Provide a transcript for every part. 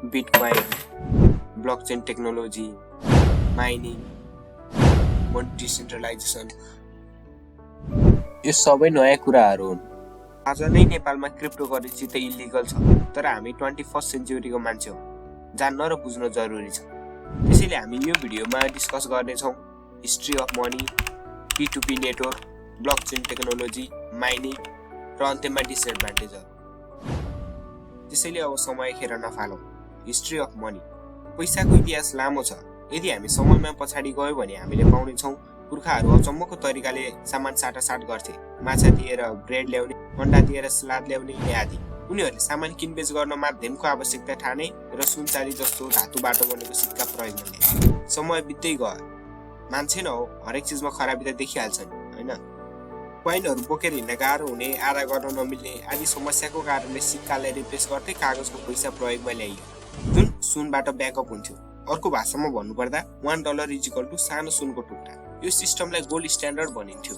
Bitcoin, blockchain technology, mining, decentralisation, यो सबै नयाँ कुराहरू हुन्। आज नै नेपालमा क्रिप्टोकरेन्सी त इलिगल छ, तर हामी 21st सेन्चुरीको मान्छे हौँ, जान्न र बुझ्न जरुरी छ। त्यसैले हामी यो भिडियोमा डिस्कस गर्नेछौँ history of money, P2P network, blockchain technology, mining र अन्त्यमा डिसएडभान्टेजहरू। त्यसैले अब समय खेर नफालौँ। History of money. पैसाको इतिहास लामो छ। यदि हामी समयमा पछाडि गयो भने हामीले पाउनेछौँ पुर्खाहरू अचम्मको तरिकाले सामान साटासाट गर्थे। माछा दिएर ब्रेड ल्याउने, अण्डा दिएर सलाद ल्याउने आदि। उनीहरूले सामान किनबेच गर्न माध्यमको आवश्यकता ठाने र सुनचाँदी जस्तो धातुबाट बनेको सिक्का प्रयोगमा ल्याए। समय बित्दै गयो, मान्छे नहो हरेक चिजमा खराबी त देखिहाल्छ नि, हैन? कोइनहरू बोकेर हिँड्न गाह्रो हुने, आधा गर्न नमिल्ने आदि समस्याको कारणले सिक्कालाई रिप्लेस गर्दै कागजको पैसा प्रयोगमा ल्याइयो, जुन सुनबाट ब्याकअप हुन्थ्यो। अर्को भाषामा भन्नुपर्दा $1 इज सानो सुनको टुक्रा। यो सिस्टमलाई गोल्ड स्ट्यान्डर्ड भनिन्थ्यो।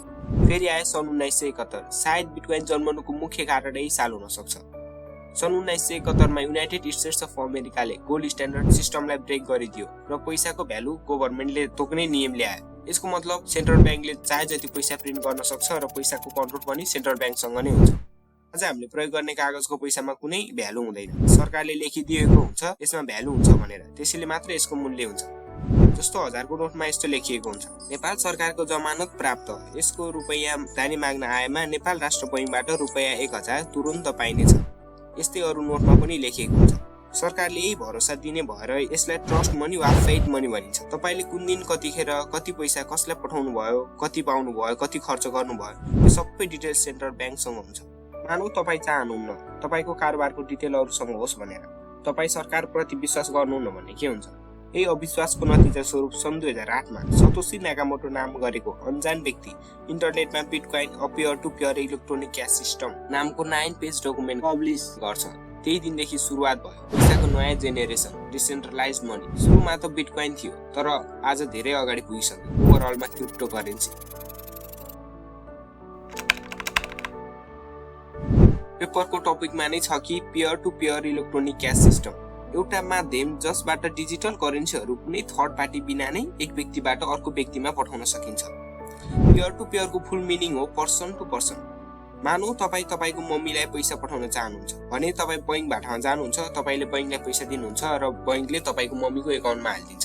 फेरि आयो सन् 1971। सायद बिटकॉइन जन्मनुको मुख्य कारण यही साल हुन सक्छ। सन् 1971 मा युनाइटेड स्टेट्स अफ अमेरिकाले गोल्ड स्ट्यान्डर्ड सिस्टमलाई ब्रेक गरिदियो र पैसाको भ्यालु गभर्नमेन्टले तोक्ने नियम ल्याए। यसको मतलब सेन्ट्रल ब्याङ्कले चाहे जति पैसा प्रिन्ट गर्न सक्छ र पैसाको कन्ट्रोल पनि सेन्ट्रल ब्याङ्कसँग नै हुन्छ। आज हामीले प्रयोग गर्ने कागजको पैसामा कुनै भ्यालु हुँदैन। सरकारले लेखिदिएको हुन्छ यसमा भ्यालु हुन्छ भनेर, त्यसैले मात्र यसको मूल्य हुन्छ। जस्तो 1000 को नोटमा यस्तो लेखिएको हुन्छ, नेपाल सरकारको जमानत प्राप्त। यसको रुपैयाँ दानी माग्न आएमा नेपाल राष्ट्र बैंकबाट रुपैयाँ 1000 तुरुन्त पाइनेछ। यस्तै अरू नोटमा पनि लेखिएको हुन्छ। सरकारले यही भरोसा दिने भएर यसलाई ट्रस्ट मनी वा फेथ मनी भनिन्छ। तपाईले कुन दिन कतिखेर कति पैसा कसलाई पठाउनु भयो, कति पाउनु भयो, कति खर्च गर्नु भयो, यो सबै डिटेल सेन्ट्रल ब्याङ्कसँग हुन्छ। मानौ तपाई चाहनुहुन्न तपाईको कारोबारको डिटेल अरूसँग होस् भनेर, तपाई सरकारप्रति विश्वास गर्नुहुन्न भने के हुन्छ? यही अविश्वासको नतिजा स्वरूप सन् 2008 मा सतोशी नाकामोटो नाम गरेको अनजान व्यक्ति इन्टरनेटमा Bitcoin a peer to peer electronic cash system नामको 9 पेज डकुमेन्ट पब्लिस गर्छ। त्यही दिनदेखि सुरुवात भयो पैसाको नयाँ जेनेरेसन, डिसेन्ट्रलाइज मनी। सुरुमा त बिटकॉइन थियो, तर आज धेरै अगाडि पुगिसक्यो ओभरअलमा क्रिप्टोकरेन्सी। पेपरको टपिकमा नै छ कि peer to peer electronic cash system एउटा माध्यम जसबाट डिजिटल करेन्सीहरू कुनै थर्ड पार्टी बिना नै एक व्यक्तिबाट अर्को व्यक्तिमा पठाउन सकिन्छ। पेयर टु पेयरको फुल मिनिङ हो पर्सन टु पर्सन। मानौ तपाई तपाईको मम्मीलाई पैसा पठाउन चाहनुहुन्छ भने तपाई बैंकबाट जानुहुन्छ, तपाईले बैंकलाई पैसा दिनुहुन्छ र बैंकले तपाईको मम्मीको एकाउन्टमा हालिदिन्छ।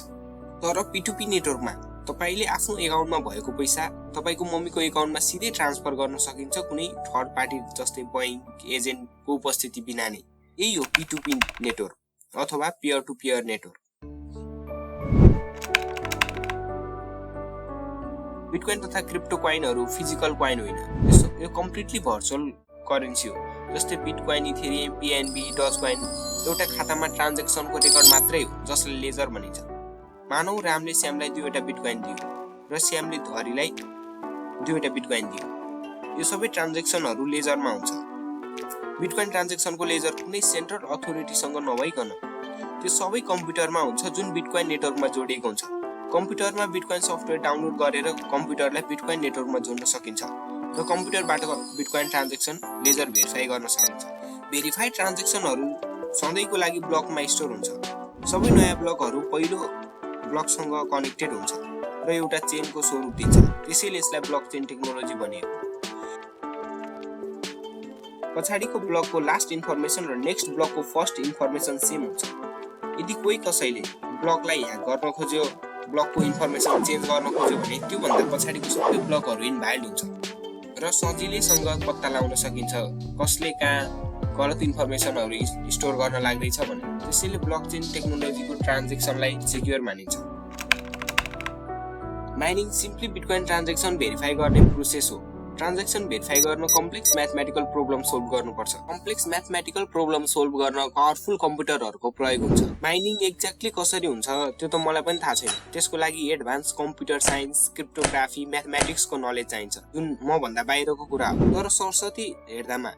तर P2P नेटवर्कमा तपाईले आफ्नो एकाउन्टमा भएको पैसा तपाईको मम्मीको एकाउन्टमा सिधै ट्रान्सफर गर्न सकिन्छ, कुनै थर्ड पार्टी जस्तै बैंक एजेन्टको उपस्थिति बिना नै। यही हो P2P नेटवर्क अथवा peer to peer network. Bitcoin तथा क्रिप्टो कोइनहरू फिजिकल कोइन होइन, यो कम्प्लिटली भर्चुअल करेन्सी हो। जस्तै बिटकॉइन, इथेरियम, PNB, डजकॉइन एउटा खातामा ट्रान्ज्याक्सनको रेकर्ड मात्रै हो, जसले लेजर भनिन्छ। मानौ रामले श्यामलाई 2वटा बिटकॉइन दियो र श्यामले धरीलाई 2वटा बिटकॉइन दियो। यो सबै ट्रान्ज्याक्सनहरू लेजरमा हुन्छ। बिटकॉइन ट्रान्ज्याक्सनको लेजर कुनै सेन्ट्रल अथोरिटीसँग नभइकन त्यो सबै कम्प्युटरमा हुन्छ, जुन बिटकॉइन नेटवर्कमा जोडिएको हुन्छ। कम्प्युटरमा बिटकॉइन सफ्टवेयर डाउनलोड गरेर कम्प्युटरलाई बिटकॉइन नेटवर्कमा जोड्न सकिन्छ र कम्प्युटरबाट बिटकॉइन ट्रान्ज्याक्सन लेजर भेरिफाई गर्न सकिन्छ। भेरिफाइड ट्रान्ज्याक्सनहरू सधैँको लागि ब्लकमा स्टोर हुन्छ। सबै नयाँ ब्लकहरू पहिलो ब्लकसँग कनेक्टेड हुन्छ र एउटा चेनको स्वरूप दिन्छ। त्यसैले यसलाई ब्लकचेन टेक्नोलोजी भनिएको। पछाडिको ब्लकको लास्ट इन्फर्मेसन र नेक्स्ट ब्लकको फर्स्ट इन्फर्मेसन सेम हुन्छ। यदि कोही कसैले ब्लकलाई ह्याक गर्न खोज्यो, ब्लकको इन्फर्मेसन चेन्ज गर्न खोज्यो भने त्यो भन्दा पछाडिको सबै ब्लकहरू इनभ्यालिड हुन्छ र सजिलैसँग पत्ता लगाउन सकिन्छ कसले कहाँ गलत इन्फर्मेसनहरू स्टोर गर्न लाग्दैछ भने। त्यसैले ब्लकचेन टेक्नोलोजीको ट्रान्ज्याक्सनलाई सिक्योर मानिन्छ। Mining simply bitcoin transaction verify गर्ने प्रोसेस हो। ट्रान्ज्याक्सन भेरिफाई गर्न कम्प्लेक्स म्याथमेटिकल प्रब्लम सोल्भ गर्नुपर्छ। कम्प्लेक्स म्याथमेटिकल प्रब्लम सोल्भ गर्न पावरफुल कम्प्युटरहरूको प्रयोग हुन्छ। माइनिङ एक्ज्याक्टली कसरी हुन्छ त्यो त मलाई पनि थाहा छैन। त्यसको लागि एडभान्स कम्प्युटर साइन्स, क्रिप्टोग्राफी, म्याथमेटिक्सको नलेज चाहिन्छ, जुन म भन्दा बाहिरको कुरा हो। तर सरस्वती हेर्दामा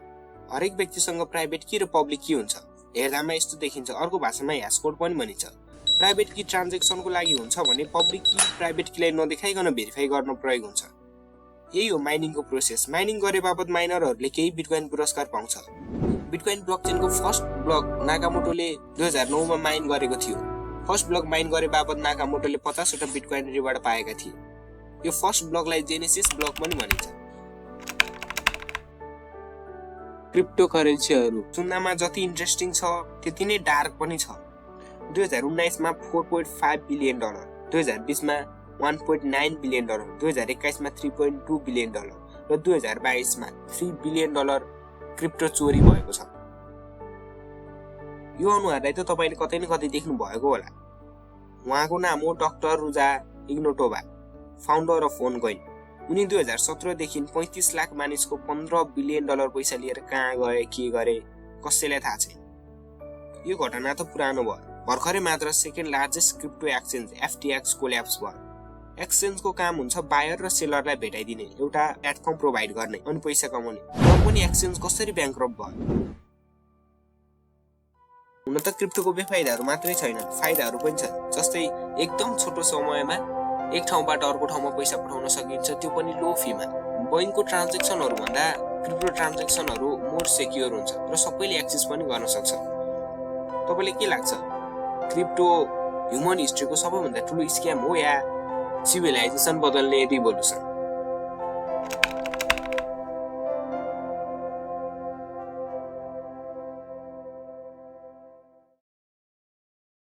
हरेक व्यक्तिसँग प्राइभेट की र पब्लिक की हुन्छ। हेर्दामा यस्तो देखिन्छ, अर्को भाषामा ह्यास कोड पनि भनिन्छ। प्राइभेट की ट्रान्ज्याक्सनको लागि हुन्छ भने पब्लिक की प्राइभेट कीलाई नदेखाइकन भेरिफाई गर्न प्रयोग हुन्छ। यही हो माइनिङको प्रोसेस। माइनिङ गरे बापत माइनरहरूले केही बिटकॉइन पुरस्कार पाउँछ। बिटकोइन ब्लकचेनको फर्स्ट ब्लक नाकामोटोले 2009 मा माइन गरेको थियो। फर्स्ट ब्लक माइन गरे बापत नाकामोटोले 50 वटा बिटकोइन रिवार्ड पाएका थिए। यो फर्स्ट ब्लकलाई जेनेसिस ब्लक पनि भनिन्छ। क्रिप्टो करेन्सीहरू सुन्नमा जति इन्ट्रेस्टिङ छ त्यति नै डार्क पनि छ। 2019 मा 4.5 बिलियन डलर, 2020 मा 1.9 बिलियन डलर, 2021 मा 3.2 बिलियन डलर र 2022 मा 3 बिलियन डलर क्रिप्टो चोरी भएको छ। यो अनुहारलाई त तपाईले कतै न कतै देख्नु भएको होला। उहाँको नाम हो डाक्टर रुजा इग्नोटोभा, फाउन्डर अफ फोनकोइन। उनी 2017 देखि 35 लाख मानिसको 15 बिलियन डलर पैसा लिएर कहाँ गए, के गरे, कसैलाई थाहा छैन। यो घटना त पुरानो भयो। भर्खरै मात्र second largest crypto exchange FTX collapse भयो। एक्सचेन्जको काम हुन्छ बायर र सेलरलाई भेटाइदिने, एउटा प्लेटफर्म प्रोभाइड गर्ने अनि पैसा कमाउने। तर पनि एक्सचेन्ज कसरी ब्याङ्क्रप्ट भयो? हुन त क्रिप्टोको बेफाइदाहरू मात्रै छैन, फाइदाहरू पनि छन्। जस्तै एकदम छोटो समयमा एक ठाउँबाट अर्को ठाउँमा पैसा पठाउन सकिन्छ, त्यो पनि लो फीमा। बैंकको ट्रान्ज्याक्सनहरू भन्दा क्रिप्टो ट्रान्ज्याक्सनहरू मोर सेक्योर हुन्छ र सबैले एक्सेस पनि गर्न सक्छ। तपाईलाई के लाग्छ? क्रिप्टो ह्युमन हिस्ट्रीको सबैभन्दा ठुलो स्क्याम हो या सिभिलाइजेसन बदल्ने रिभोल्युसन?